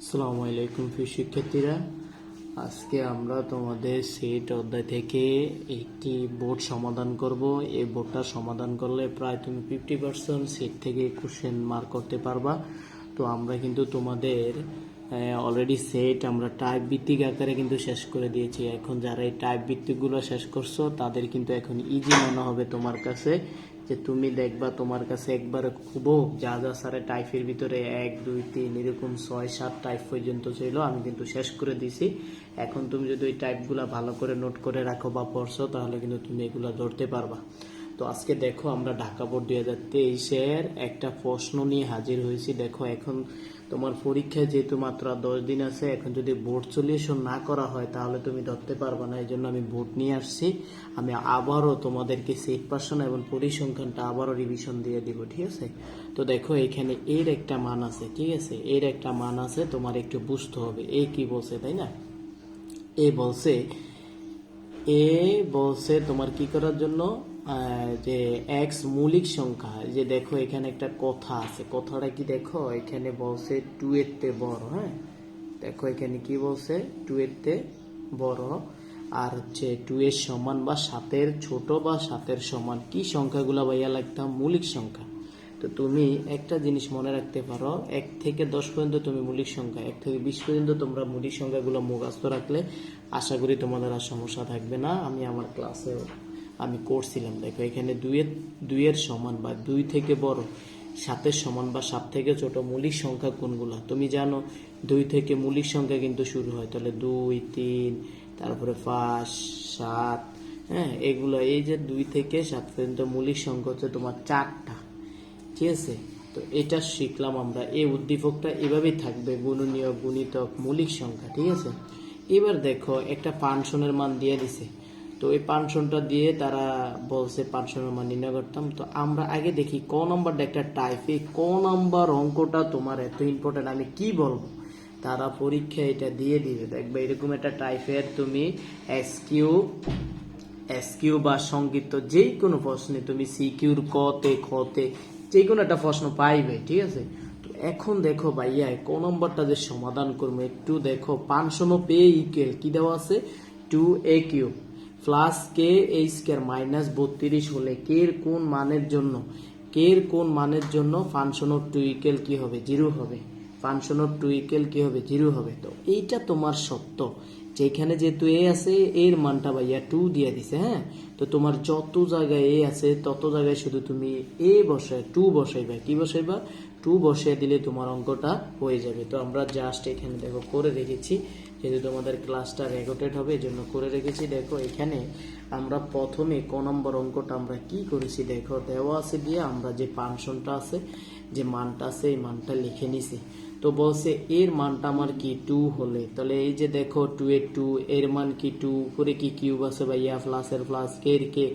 আসসালামু আলাইকুম প্রিয় শিক্ষার্থীরা, আজকে আমরা তোমাদের সেট অধ্যায় থেকে একটি বোর্ড সমাধান করব। এই বোর্ডটা সমাধান করলে প্রায় তুমি 50% সেট থেকে কোশ্চেন মার্ক করতে পারবা। তো আমরা কিন্তু তোমাদের অলরেডি সেট আমরা টাইপ ভিত্তিক আকারে কিন্তু শেষ করে দিয়েছি। এখন যারা এই টাইপ ভিত্তিকগুলো শেষ করছো তাদের কিন্তু এখন ইজি মনে হবে তোমার কাছে, যে তুমি দেখবা তোমার কাছে একবারে খুব যা যা স্যারের টাইপের ভিতরে 1 2 3 এরকম 6 7 টাইপ পর্যন্ত ছিল, আমি কিন্তু শেষ করে দিছি। এখন তুমি যদি ওই টাইপগুলো ভালো করে নোট করে রাখো বা পড়ছো, তাহলে কিন্তু তুমি এগুলো ধরতে পারবা। তো আজকে দেখো আমরা ঢাকা বোর্ড 2023-এর একটা প্রশ্ন নিয়ে হাজির হয়েছি। দেখো এখন তোমার পরীক্ষায় যেহেতু মাত্র 10 দিন আছে, এখন যদি বোর্ড সলিউশন না করা হয় তাহলে তুমি ধরতে পারবে না। এই জন্য আমি বোর্ড নিয়ে আসছি। আমি আবারও তোমাদেরকে সেট পার্সন এবং পরিসংখ্যানটা আবারও রিভিশন দিয়ে দিব, ঠিক আছে? তো দেখো এখানে এর একটা মান আছে, ঠিক আছে? এর একটা মান আছে, তোমার একটু বুঝতে হবে এ কি বলছে, তাই না? এ বলছে তোমার কি করার জন্য, যে এক্স মৌলিক সংখ্যা। যে দেখো এখানে একটা কথা আছে, কথাটা কি দেখো, এখানে বলছে 2 এর তে বড়। হ্যাঁ, দেখো এখানে কি বলছে, 2 এর তে বড়, আর হচ্ছে 2 এর সমান বা 7 এর ছোট বা 7 এর সমান। কি সংখ্যাগুলো ভাইয়া লিখতাম? মৌলিক সংখ্যা। তো তুমি একটা জিনিস মনে রাখতে পারো, 1 থেকে 10 পর্যন্ত তুমি মৌলিক সংখ্যা, 1 থেকে 20 পর্যন্ত তোমরা মৌলিক সংখ্যাগুলো মুখস্থ রাখলে আশা করি তোমাদের আর সমস্যা থাকবে না। আমি আমার ক্লাসে আমি করছিলাম। দেখো এখানে 2 এর সমান বা 2 থেকে বড়, 7 এর সমান বা 7 থেকে ছোট মৌলিক সংখ্যা কোনগুলো তুমি জানো? 2 থেকে মৌলিক সংখ্যা কিন্তু শুরু হয়, তাহলে 2 3 তারপরে 5 7। হ্যাঁ, এগুলো এই যে 2 থেকে 7 পর্যন্ত মৌলিক সংখ্যা হচ্ছে তোমার 4টা, ঠিক আছে? তো এটা শিখলাম আমরা। এই উদ্দীপকটা এভাবেই থাকবে, গুণনীয়ক, গুণিতক, মৌলিক সংখ্যা, ঠিক আছে? এবার দেখো একটা ফাংশনের মান দিয়ে দিছে। তো এই ফাংশনটা দিয়ে তারা বলছে ফাংশনের মান নির্ণয় করতাম। তো আমরা আগে দেখি ক নম্বরটা একটা টাইপ। এই ক নম্বর অঙ্কটা তোমার এত ইম্পর্টেন্ট, আমি কি বলবো, তারা পরীক্ষা এটা দিয়ে দিবে। দেখবে এরকম একটা টাইপের তুমি এসকিউ বা সংক্ষিপ্ত যে কোনো প্রশ্নে তুমি সিকিউর কতে খতে যে কোনো একটা প্রশ্ন পাইবে, ঠিক আছে? তো এখন দেখো ভাইয়া ক নম্বরটা যে সমাধান করবো, একটু দেখো 500 পে ইকুয়াল কি দেওয়া আছে, 2a³ প্লাস কে এ স্কয়ার মাইনাস 32 হলে কে এর কোন মানের জন্য ফাংশন অফ 2 ইকুয়াল কি হবে, 0 হবে। ফাংশন অফ 2 ইকুয়াল কি হবে, 0 হবে। তো এইটা তোমার সত্য, যেখানে যেহেতু এ আছে এর মানটা ভাইয়া 2 দিয়ে দিছে। হ্যাঁ, তো তোমার যত জায়গায় এ আছে তত জায়গায় শুধু তুমি এ বসায় 2 বসাইবা। কি বসাইবা? 2 বসিয়ে দিলে তোমার অঙ্কটা হয়ে যাবে। তো আমরা জাস্ট এখানে দেখো করে রেখেছি, যেহেতু তোমাদের ক্লাসটা রেকর্ডেড হবে এই জন্য করে রেখেছি। দেখো এখানে আমরা প্রথমে ক নম্বর অঙ্কটা আমরা কি করেছি, দেখো দেওয়া আছে দিয়ে আমরা যে ফাংশনটা আছে, যে মানটা আছে, এই মানটা লিখে নিছি। তো বলছে এর মানটা আমার কি 2 হলে, তাহলে এই যে দেখো 2 এর 2 এর মান কি 2, উপরে কি কিউব আছে ভাইয়া, প্লাসের প্লাস, কে এর কে।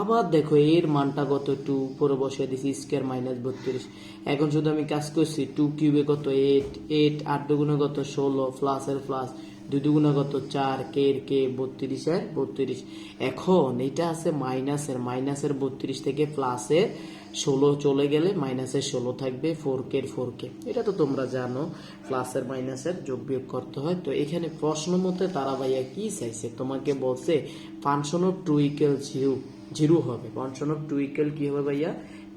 আবার দেখো এর মানটা কত 2, উপরে বসিয়ে দিছি স্কয়ার মাইনাস 32। এখন শুধু আমি কাজ করছি, 2 কিউবে কত 8, 8 8 দুগুণে কত 16, প্লাসের প্লাস 2 দুগুণে কত 4, কে এর কে 32 এর 32। এখন এটা আছে মাইনাসের 32 থেকে প্লাসের 16 চলে গেলে মাইনাসের 16 থাকবে, 4 কে। এটা তো তোমরা জানো, প্লাসের মাইনাসের যোগ বিয়োগ করতে হয়। তো এখানে প্রশ্ন মতে তারা ভাইয়া কি চাইছে, তোমাকে বলছে ফাংশন অফ 2 ইকুয়াল 0 হবে। ফাংশন অফ 2 ইকুয়াল কি হবে ভাইয়া,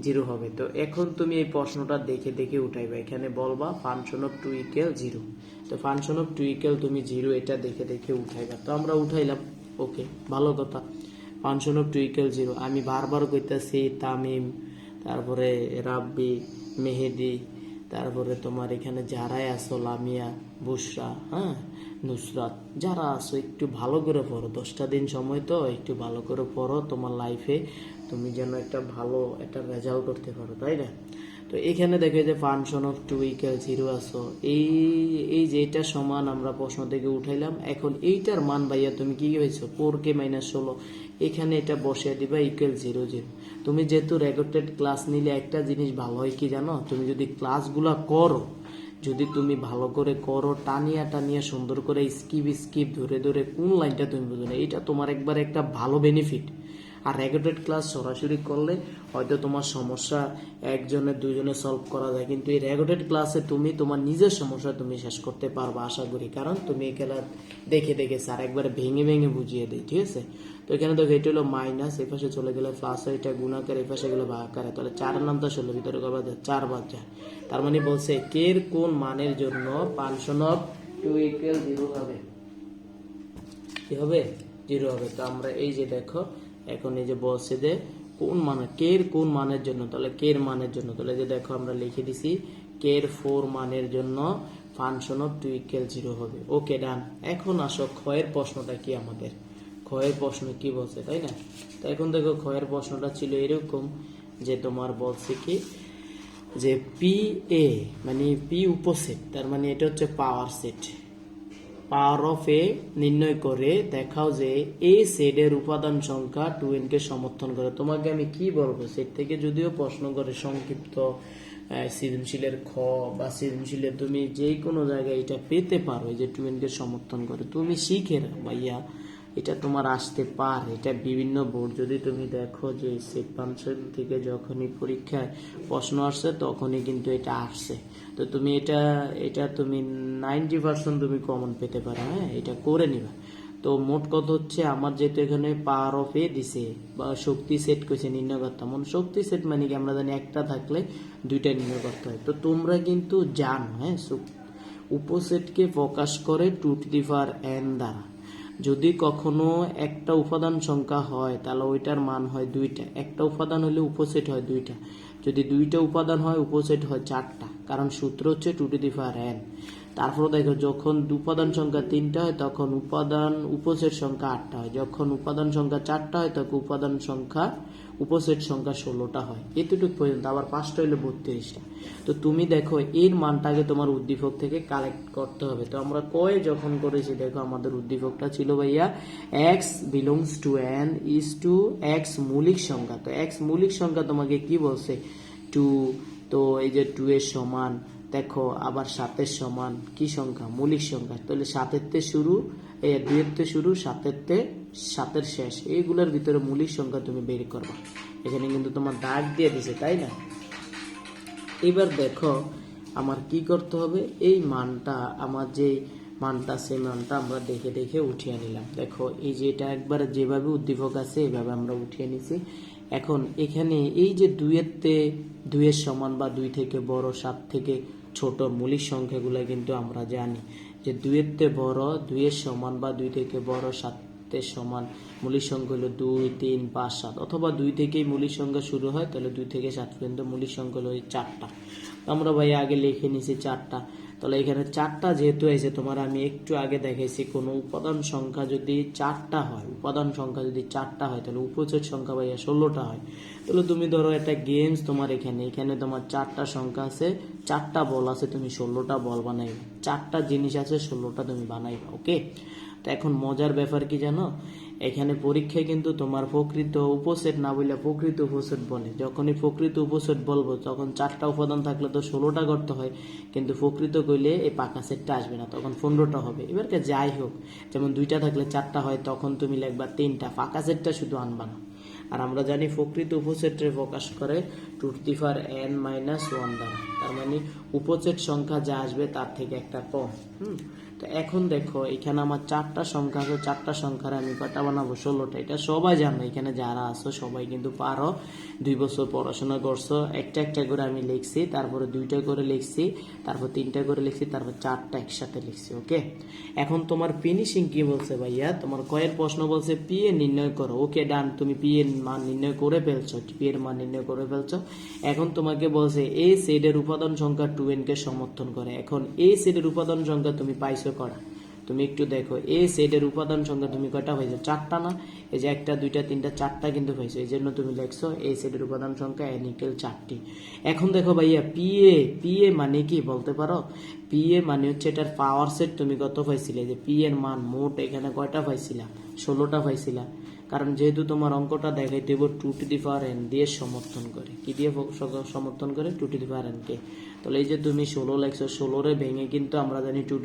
0 হবে। তো এখন তুমি এই প্রশ্নটা দেখে দেখে উঠাইবা, এখানে বলবা ফাংশন অফ 2 ইকুয়াল 0। তো ফাংশন অফ 2 ইকুয়াল তুমি 0 এটা দেখে দেখে উঠাইবা। তো আমরা উঠাইলাম, ওকে, ভালো কথা। ফাংশন অফ 2 ইকুয়াল 0 আমি বারবার কইতাছি, তামিম, তারপরে রাব্বি, মেহেদি, তারপরে তোমার এখানে যারাই আসো, লামিয়া, বুশরা, হ্যাঁ, নুসরাত, যারা আসো একটু ভালো করে পড়ো। 10টা দিন সময়, তো একটু ভালো করে পড়ো, তোমার লাইফে তুমি যেন একটা ভালো একটা রেজাল্ট করতে পারো, তাই না? তো এখানে দেখে যে ফাংশন অফ 2 ইকুয়াল 0 আসো, এই যে এটা সমান আমরা প্রশ্ন থেকে উঠাইলাম। এখন এইটার মান ভাইয়া তুমি কি হয়েছো, 4k মাইনাস 16, এখানে এটা বসিয়ে দিবা ইকুয়াল 0 0। তুমি যেহেতু রেকর্ডেড ক্লাস নিলে একটা জিনিস ভালো হয় কি জানো, তুমি যদি ক্লাসগুলা করো, যদি তুমি ভালো করে করো, টানিয়া সুন্দর করে স্কিপ ধরে ধরে কোন লাইনটা তুমি বুঝো না, এটা তোমার একবার একটা ভালো বেনিফিট। আর রেকর্ডেড ক্লাস সরাসরি করলে হয়তো তোমার সমস্যা একজনে দুইজনে সলভ করা যায়, কিন্তু এই রেকর্ডেড ক্লাসে তুমি তোমার নিজের সমস্যা তুমি শেষ করতে পারবে আশা করি, কারণ তুমি এখানে দেখে দেখে স্যার একবারে ভেঙে ভেঙে বুঝিয়ে দেয়। ঠিক আছে, তো এখানে দেখো এটা হলো মাইনাস, এই পাশে চলে গেলে প্লাস, এটা গুণাকার, এই পাশে গেলে ভাগাকার, তাহলে 4 নাম তো 16 ভিতরে করবা 4 বাদ যায়। তার মানে বলছে কে এর কোন মানের জন্য ফাংশন অফ 2 ইকুয়াল 0 হবে, কি হবে 0 হবে। তো আমরা এই যে দেখো এখন এই যে বলছে যে কোন মান, কে এর কোন মানের জন্য, তাহলে কে এর মানের জন্য, তাহলে যে দেখো আমরা লিখে দিছি কে এর 4 মানের জন্য ফাংশন অফ 2 ইকুয়াল 0 হবে। ওকে ডান। এখন আসো ক্ষয়ের প্রশ্নটা কি, আমাদের ক্ষয়ের প্রশ্ন কি বলছে, তাই না? তো এখন দেখো ক্ষয়ের প্রশ্নটা ছিল এরকম যে তোমার বলছে কি যে পি এ মানে পি উপসেট, তার মানে এটা হচ্ছে পাওয়ার সেট, পাওয়ার অফ এ নির্ণয় করে দেখাও যে এই সেটের উপাদান সংখ্যা 2n কে সমর্থন করে। তোমাকে আমি কি বলবো, সেট থেকে যদিও প্রশ্ন করে সংক্ষিপ্ত সৃজনশীলের খ বা সৃজনশীলের তুমি যে কোনো জায়গায় এটা পেতে পারো যে 2n কে সমর্থন করে, তুমি শিখে রাখো ভাইয়া, এটা তোমার আসতে পারে। এটা বিভিন্ন বোর্ড যদি তুমি দেখো যে সেট ফাংশন থেকে যখনই পরীক্ষায় প্রশ্ন আসছে তখনই কিন্তু এটা আসছে, তো তুমি এটা তুমি 90% তুমি কমন পেতে পারো। হ্যাঁ, এটা করে নিবা। তো মোট কথা হচ্ছে আমার যেহেতু এখানে পাওয়ার অফ এ দিছে বা শক্তি সেট করেছে নির্ণয় করতে, শক্তি সেট মানে কি আমরা জানি একটা থাকলে দুইটা নির্ণয় করতে হয়। তো তোমরা কিন্তু জানো হ্যাঁ, উপসেটকে প্রকাশ করে 2n দ্বারা। যদি কখনো একটা উপাদান সংখ্যা হয় তাহলে ওইটার মান হয় 2টা, একটা উপাদান হলে উপসেট হয় 2টা, যদি 2টা উপাদান হয় উপসেট হয় 4টা, কারণ সূত্র হচ্ছে 2n। তারপর দেখো যখন উপাদান সংখ্যা 3টা হয় তখন উপসেট সংখ্যা 8টা হয়, যখন উপাদান সংখ্যা 4টা হয় তখন উপসেট সংখ্যা 16টা হয়, এতটুকু পর্যন্ত। আবার 5টা হইলে 32টা। তো তুমি দেখো এর মানটাকে তোমার উদ্দীপক থেকে কালেক্ট করতে হবে। তো আমরা কয়ে যখন করেছি দেখো আমাদের উদ্দীপকটা ছিল ভাইয়া x belongs to n is two x মৌলিক সংখ্যা। তো x মৌলিক সংখ্যা তোমাকে কি বলছে 2, তো এই যে 2 এর সমান দেখো আবার 7 এর সমান কি সংখ্যা, মৌলিক সংখ্যা। তাহলে 7 তে শুরু, 2 তে শুরু, 7 এর শেষ, এইগুলোর ভিতরে মৌলিক সংখ্যা তুমি বের করবা। এখানে কিন্তু তোমার দাগ দিয়ে দিছে, তাই না? এবার দেখো আমার কি করতে হবে, এই মানটা আমার যে মানটা সেই মানটা আমরা দেখে দেখে উঠিয়ে নিলাম। দেখো এই যে এটা একবার যেভাবে উদ্দীপক আছে এইভাবে আমরা উঠিয়ে নিছি। এখন এখানে এই যে 2 এর সমান বা 2 থেকে বড় 7 থেকে ছোট মৌলিক সংখ্যাগুলো কিন্তু আমরা জানি যে 2 এর থেকে বড়, 2 এর সমান বা 2 থেকে বড় 7 এর সমান মৌলিক সংখ্যা হলো 2, 3, 5, 7, অথবা 2 থেকেই মৌলিক সংখ্যা শুরু হয়, তাহলে 2 থেকে 7 পর্যন্ত মৌলিক সংখ্যা হলো 4টা। আমরা ভাই আগে লিখে নিছি 4টা। তাহলে এখানে 4টা যেহেতু আছে, তোমার আমি একটু আগে দেখাইছি কোনো উপাদান সংখ্যা যদি 4টা হয়, তাহলে উপসেট সংখ্যা ভাইয়া 16টা হয়। তাহলে তুমি ধরো একটা গেমস তোমার এখানে তোমার 4টা সংখ্যা আছে, 4টা বল আছে, তুমি 16টা বল বানাইবা, 4টা জিনিস আছে 16টা তুমি বানাইবা। ওকে, তো এখন মজার ব্যাপার কি জানো, এখানে পরীক্ষায় কিন্তু তোমার প্রকৃত উপসেট না বললে প্রকৃত উপসেট বলে। যখনই প্রকৃত উপসেট বলবো তখন 4টা উপাদান থাকলে তো 16টা করতে হয়, কিন্তু প্রকৃত কইলে এই পাকা সেটটা আসবে না, তখন 15টা হবে। এবারকে যাই হোক, যেমন 2টা থাকলে 4টা হয়, তখন তুমি লিখবা 3টা, পাকা সেটটা শুধু আনবা না। আর আমরা জানি প্রকৃত উপসেটে প্রকাশ করে 2n-1 দ্বারা, তার মানে উপসেট সংখ্যা যা আসবে তার থেকে একটা কম। তো এখন দেখো এখানে আমার 4টা সংখ্যা আছে, 4টা সংখ্যার আমি কটা বানাবো 16টা। এটা সবাই জানো, এখানে যারা আছো সবাই কিন্তু পারো, 2 বছর পড়াশোনা করছো। একটা একটা করে আমি লিখছি, তারপরে 2টা করে লিখছি, তারপর 3টা করে লিখছি, তারপর 4টা একসাথে লিখছি। ওকে, এখন তোমার ফিনিশিং কি বলছে ভাইয়া, তোমার কয়ের প্রশ্ন বলছে পি এ নির্ণয় করো। ওকে ডান, তুমি পি এর মান নির্ণয় করে ফেলছো, এখন তোমাকে বলছে এই সেটের উপাদান সংখ্যা 2n কে সমর্থন করে। এখন এই সেটের উপাদান সংখ্যা তুমি পাইছো কটা, তুমি একটু দেখো এই সেটের উপাদান সংখ্যা তুমি কয়টা পাইছো, 4টা না? এই যে 1, 2, 3, 4টা কিন্তু পাইছো, এই জন্য তুমি লিখছো এই সেটের উপাদান সংখ্যা n = 4টি। এখন দেখো ভাইয়া পি এ মানে কি বলতে পারো? পি এ মানে হচ্ছে এটার পাওয়ার সেট তুমি কত পাইছিলে, যে পি এর মান মোট এখানে কয়টা পাইছিলা, 16টা পাইছিলা। কারণ যেহেতু তোমার অঙ্কটা দেখাইতে হবে 2n দিয়ে সমর্থন করে, কি দিয়ে সমর্থন করে, 2n কে। তাহলে এই যে তুমি 16 লেখছো, 16 ভেঙে কিন্তু আমরা জানি 2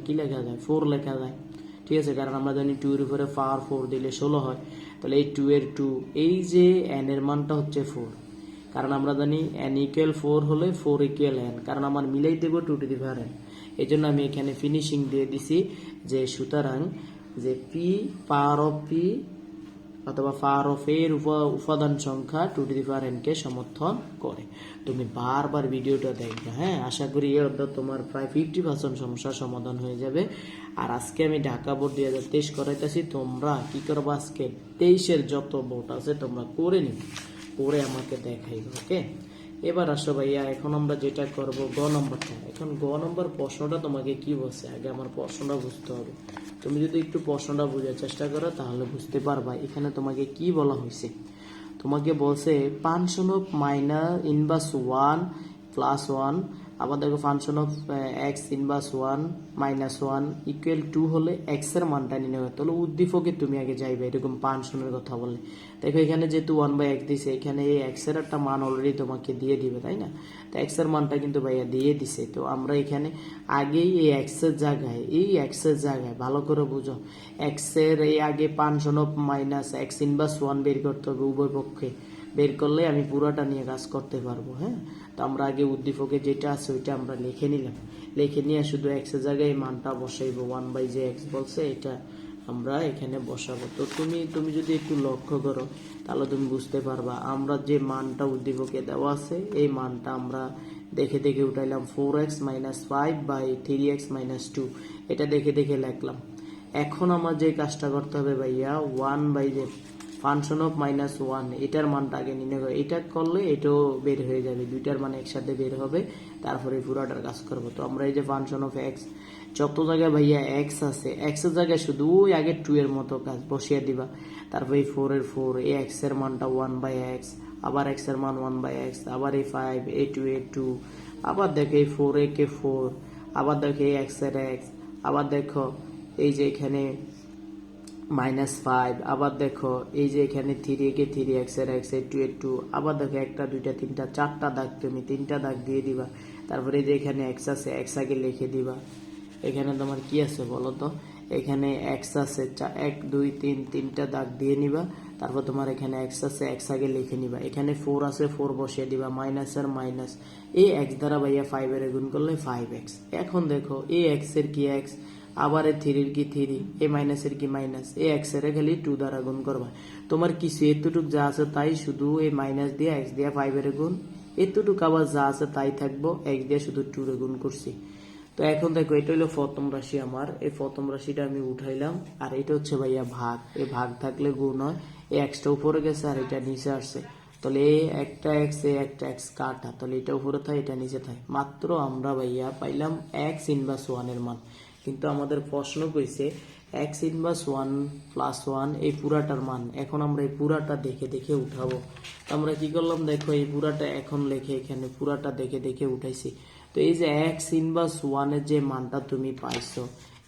কি লেখা যায়, 4 লেখা যায়। ঠিক আছে, কারণ আমরা জানি 2 এর উপরে পাওয়ার 4 দিলে 16 হয়, তাহলে এই 2 এর 2, এই যে n এর মানটা হচ্ছে 4, কারণ আমরা জানি n ইকুয়াল 4 হলে 4 ইকুয়াল n, কারণ আমার মিলাই দেবো 2 টু দি পাওয়ার n। এই জন্য আমি এখানে ফিনিশিং দিয়ে দিছি যে সুতরাং যে পি পাওয়ার অফ পি অথবা পাওয়ার অফ এর উপাদান সংখ্যা 2 টু দি পাওয়ার n কে সমর্থন করে। তুমি বারবার ভিডিওটা দেখবে, হ্যাঁ, আশা করি এর অর্থ তোমার প্রায় 50% সমস্যার সমাধান হয়ে যাবে। আর আজকে আমি ঢাকা বোর্ড 2023 করাইতেছি, তোমরা কি করবো আজকে 23-এর যত বোর্ড আছে তোমরা করে নিবে, করে আমাকে দেখাইবে, ওকে। এবার আসো ভাইয়া, এখন আমরা যেটা করব গ নম্বরটা। এখন গ নম্বর প্রশ্নটা তোমাকে কি বলছে, আগে আমার প্রশ্নটা বুঝতে হবে। তুমি যদি একটু প্রশ্নটা বোঝার চেষ্টা করো তাহলে বুঝতে পারবা এখানে তোমাকে কি বলা হয়েছে। তোমাকে বলছে function of minus inverse 1 plus 1, আবার দেখো function of x inverse 1 minus 1 equal 2 হলে এক্স এর মানটা নির্ণয় করতে হলে উদ্দীপকে তুমি আগে যাইবে, এরকম ফাংশনের কথা বললে। দেখো এখানে যেহেতু 1/x দিছে, এখানে এই এক্স এর একটা মান অলরেডি তোমাকে দিয়ে দিবে, তাই না? তো এক্স এর মানটা কিন্তু ভাইয়া দিয়ে দিছে। তো আমরা এখানে আগেই এই এক্স এর জায়গায় ভালো করে বুঝো, এক্স এর এই আগে function of minus x inverse 1 বের করতে হবে, উভয় পক্ষে বের করলে আমি পুরোটা নিয়ে কাজ করতে পারবো, হ্যাঁ। তো আমরা আগে উদ্দীপকে যেটা আছে ওইটা আমরা লিখে নিলাম, লিখে নিয়ে শুধু এক্স এর জায়গায় এই মানটা বসাইবো, 1/x বলছে এটা আমরা এখানে বসাবো। তো তুমি যদি একটু লক্ষ্য করো তাহলে তুমি বুঝতে পারবা আমরা যে মানটা উদ্দীপকে দেওয়া আছে এই মানটা আমরা দেখে দেখে উঠাইলাম 4x মাইনাস 5/3x মাইনাস 2, এটা দেখে দেখে লিখলাম। এখন আমার যে কাজটা করতে হবে ভাইয়া, 1 যে ফাংশন অফ মাইনাস 1 এটার মানটা আগে নির্ণয় করে, এটা করলে এটাও বের হয়ে যাবে, দুইটার মান একসাথে বের হবে, তারপরে পুরোটার কাজ করবো। তো আমরা এই যে ফাংশন অফ এক্স, যত জায়গায় ভাইয়া এক্স আছে এক্স এর জায়গায় শুধু ওই আগে 2 এর মতো কাজ বসিয়ে দিবা, তারপর এই 4 এর 4, এই এক্স এর মানটা 1/x, আবার এক্স এর মান 1/x, আবার এই 5, এই 2 এর 2, আবার দেখো এই 4 এ কে 4, আবার দেখো এই এক্স এর এক্স, আবার দেখো এই যে এখানে -5, আবার দেখো এই যে এখানে 3 কে 3x এর x, 2 এর 2, আবার দেখো একটা দুইটা তিনটা চারটা দাগ, তুমি তিনটা দাগ দিয়ে দিবা। তারপরে এই যে এখানে x আছে, x আগে লিখে দিবা। এখানে তোমার কি আছে বলো তো, এখানে x আছে 1 2 3 তিনটা দাগ দিয়ে নিবা। তারপর তোমার এখানে x আছে, x আগে লিখে নিবা। এখানে 4 আছে, 4 বসিয়ে দিবা, মাইনাস আর মাইনাস, এই x দ্বারা ভাইয়া 5 এর গুণ করলে 5x। এখন দেখো এই x এর কি x, আবার এই 3 এর কি 3, এই মাইনাস এর কি মাইনাস, এই x এর খালি 2 দ্বারা গুণ করবা। তোমার কিছু এতটুক যা আছে তাই, শুধু এই মাইনাস দিয়ে x দিয়ে 5 এর গুণ, এতটুক আবার যা আছে তাই থাকবো, x দিয়ে শুধু 2 এর গুণ করছি। তো এখন দেখো এটা হলো প্রথম রাশি আমার, এই প্রথম রাশিটা আমি উঠাইলাম, আর এটা হচ্ছে ভাইয়া ভাগ, এই ভাগ থাকলে গুণ হয়, এই এক্সটা উপরে গেছে আর এটা নিচে আসছে, তাহলে এই একটা এক্স এই একটা এক্স কাটা, তাহলে এটা উপরে থাকে এটা নিচে থাকে। মাত্র আমরা ভাইয়া পাইলাম এক্স ইনভার্স 1 এর মান, কিন্তু আমাদের প্রশ্ন কইছে এক্স ইনভার্স 1 প্লাস 1 এই পুরাটার মান। এখন আমরা এই পুরাটা দেখে দেখে উঠাবো। তো আমরা কি করলাম দেখো, এই পুরাটা এখন লিখে এখানে পুরাটা দেখে দেখে উঠাইছি। তো এই যে এক্স ইনভার্স 1 এর যে মানটা তুমি পাইছো,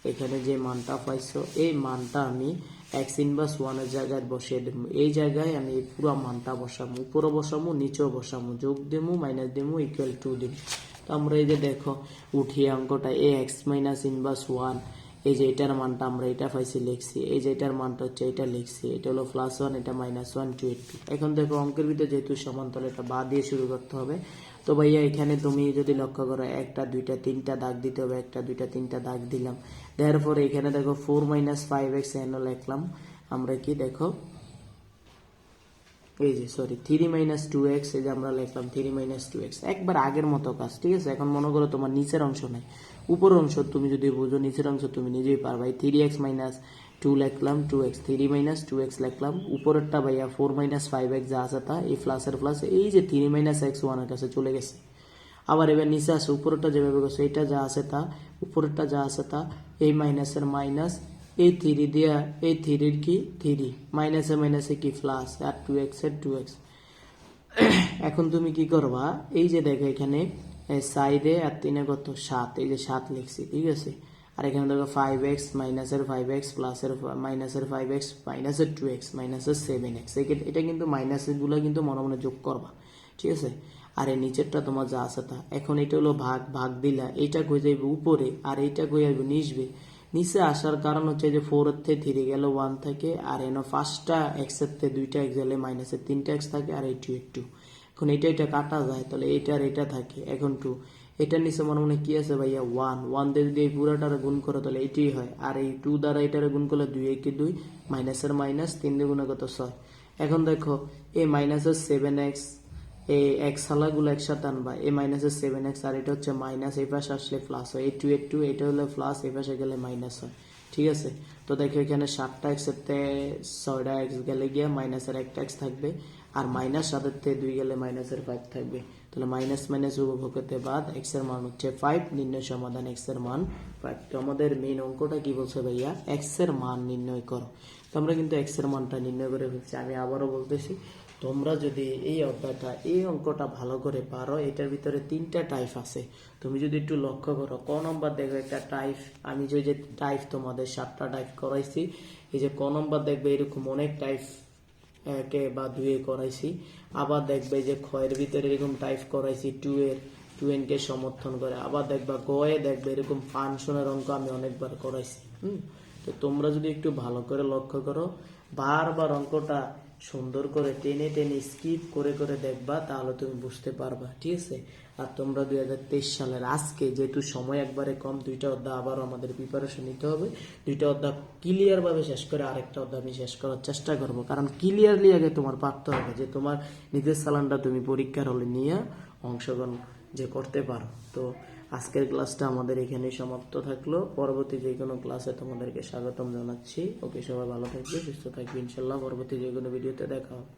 এখানে যে মানটা পাইছো এই মানটা আমি এক্স ইনভার্স 1 এর জায়গায় বসিয়ে দেবো। এই জায়গায় আমি এই পুরো মানটা বসাবো, উপরে বসাবো নিচেও বসাবো, যোগ দেবো মাইনাস দেবো ইকুয়াল টু দেবো। তো আমরা এই যে দেখো উঠিয়ে অঙ্কটা এ এক্স মাইনাস ইনভার্স 1, এই যে এটার মানটা আমরা এটা পাইছি লিখছি, এই যে এটার মানটা হচ্ছে এটা লিখছি, এটা হলো +1 এটা -1 2 8 2। এখন দেখো অঙ্কের ভিতরে যেহেতু সমান্তরাল এটা বাদ দিয়ে শুরু করতে হবে। তো ভাইয়া এখানে তুমি যদি লক্ষ্য করো একটা দুইটা তিনটা দাগ দিতে হবে, একটা দুইটা তিনটা দাগ দিলাম, দেওয়ার পরে এখানে দেখো 4 - 5x এন লিখলাম আমরা, কি দেখো এই যে 3 - 2x, এই যে আমরা লিখলাম 3 - 2x, একবার আগের মতো কাজ, ঠিক আছে। এখন মনে করো তোমার নিচের অংশ নাই, উপরের অংশ তুমি যদি বুঝো, নিচের অংশ তুমি নিজেই পারবা। 3x - 2 লিখলাম, 2x 3 - 2x লিখলাম, উপরেরটা ভাইয়া 4 - 5x যা আছে তা, এই প্লাসের প্লাস, এই যে 3 - x 1 এর কাছে চলে গেছে। আবার এবার নিচে আসে, উপরেরটা যেভাবে গেছে এটা যা আছে তা, উপরেরটা যা আছে তা, এই মাইনাসের মাইনাস, এই 3 দিয়া এই 3 কি 3, মাইনাসে মাইনাসে কি প্লাস, আর 2x এর 2x। এখন তুমি কি করবা, এই যে দেখো এখানে সাইডে আর 3 কত 7, এই যে 7 লিখছি, ঠিক আছে। আর এখানে দেখো 5x মাইনাসের 5x প্লাসের মাইনাসের 5x মাইনাসের 2x মাইনাসের 7x, এটা কিন্তু মাইনাসের গুলো কিন্তু মনে মনে যোগ করবা, ঠিক আছে। আর এই নিচেরটা তোমার যা আছে তা। এখন এটা হলো ভাগ, ভাগ দিলা, এইটা কই যাইবে উপরে আর এইটা কই আসবে নিচবে, নিচে আসার কারণ হচ্ছে যে 4 এর থেকে 3 গেল 1 থেকে, আর এনো ফার্স্টটা এক্স এর থেকে 2টা এক্স গেলে মাইনাসের 3টা এক্স থাকে, আর এই 2 এর 2। এখন এটা কাটা যায়, তাহলে এটা আর এটা থাকে, এখন 2। এটার নিচে মনে মনে কি আছে ভাইয়া 1 দিয়ে যদি এই পুরোটারে গুণ করো তাহলে এটাই হয়, আর এই 2 দ্বারা এটারে গুণ করলে 2 একে 2, মাইনাসের মাইনাস, 3 দিয়ে গুণে কত 6। এখন দেখো এই মাইনাসের 7x, এই এক্স হালাগুলো একসাথে আনবা, এই মাইনাসের 7x, আর এটা হচ্ছে মাইনাস, এই পাশে আসলে প্লাস হয়, এই 2 এর 2, এটা হলো প্লাস, এই পাশে গেলে মাইনাস হয়। ঠিক আছে, তো দেখো এখানে 7টা এক্স এর থেকে 6টা এক্স গেলে গিয়ে মাইনাসের 1টা এক্স থাকবে, আর মাইনাস 7 এর থেকে 2 গেলে মাইনাসের 5 থাকবে। তাহলে মাইনাস মাইনাস উপভোগ করতে বাদ এক্স এর মান হচ্ছে 5, নির্ণয় সমাধান এক্স এর মান 5। তো আমাদের মেইন অঙ্কটা কি বলছে ভাইয়া, এক্স এর মান নির্ণয় করো। তো আমরা কিন্তু এক্স এর মানটা নির্ণয় করে ফেলছি। আমি আবারও বলতেছি, তোমরা যদি এই অধ্যায়টা, এই অঙ্কটা ভালো করে পারো, এটার ভিতরে 3টা টাইপ আছে। তুমি যদি একটু লক্ষ্য করো, ক নম্বর দেখো একটা টাইপ, আমি যে টাইপ তোমাদের 7টা টাইপ করাইছি, এই যে ক নম্বর দেখবে এরকম অনেক টাইপ 1 বা 2 করাইছি। আবার দেখবে যে ক্ষয়ের ভিতরে এরকম টাইপ করাইছি 2n কে সমর্থন করে। আবার দেখবা গয়ে দেখবে এরকম ফাংশনের অঙ্ক আমি অনেকবার করাইছি। তো তোমরা যদি একটু ভালো করে লক্ষ্য করো, বারবার অঙ্কটা সুন্দর করে টেনে টেনে স্কিপ করে করে দেখবা, তাহলে তুমি বুঝতে পারবা। ঠিক আছে, আর তোমরা 2023 সালের আজকে যেহেতু সময় একবারে কম, 2টা অধ্যায় আবারও আমাদের প্রিপারেশন নিতে হবে। 2টা অধ্যায় ক্লিয়ার ভাবে শেষ করে আরেকটা অধ্যায় আমি শেষ করার চেষ্টা করবো, কারণ ক্লিয়ারলি আগে তোমার পারতে হবে যে তোমার নিজের চালানটা তুমি পরীক্ষার হলে নিয়ে অংশগ্রহণ যে করতে পারো। তো আজকের ক্লাসটা আমাদের এখানেই সমাপ্ত থাকলো। পরবর্তী যে কোনো ক্লাসে তোমাদেরকে স্বাগতম জানাচ্ছি। ওকে, সবাই ভালো থাকবে, সুস্থ থাকবে, ইনশাল্লাহ পরবর্তী যে কোনো ভিডিওতে দেখা হবে।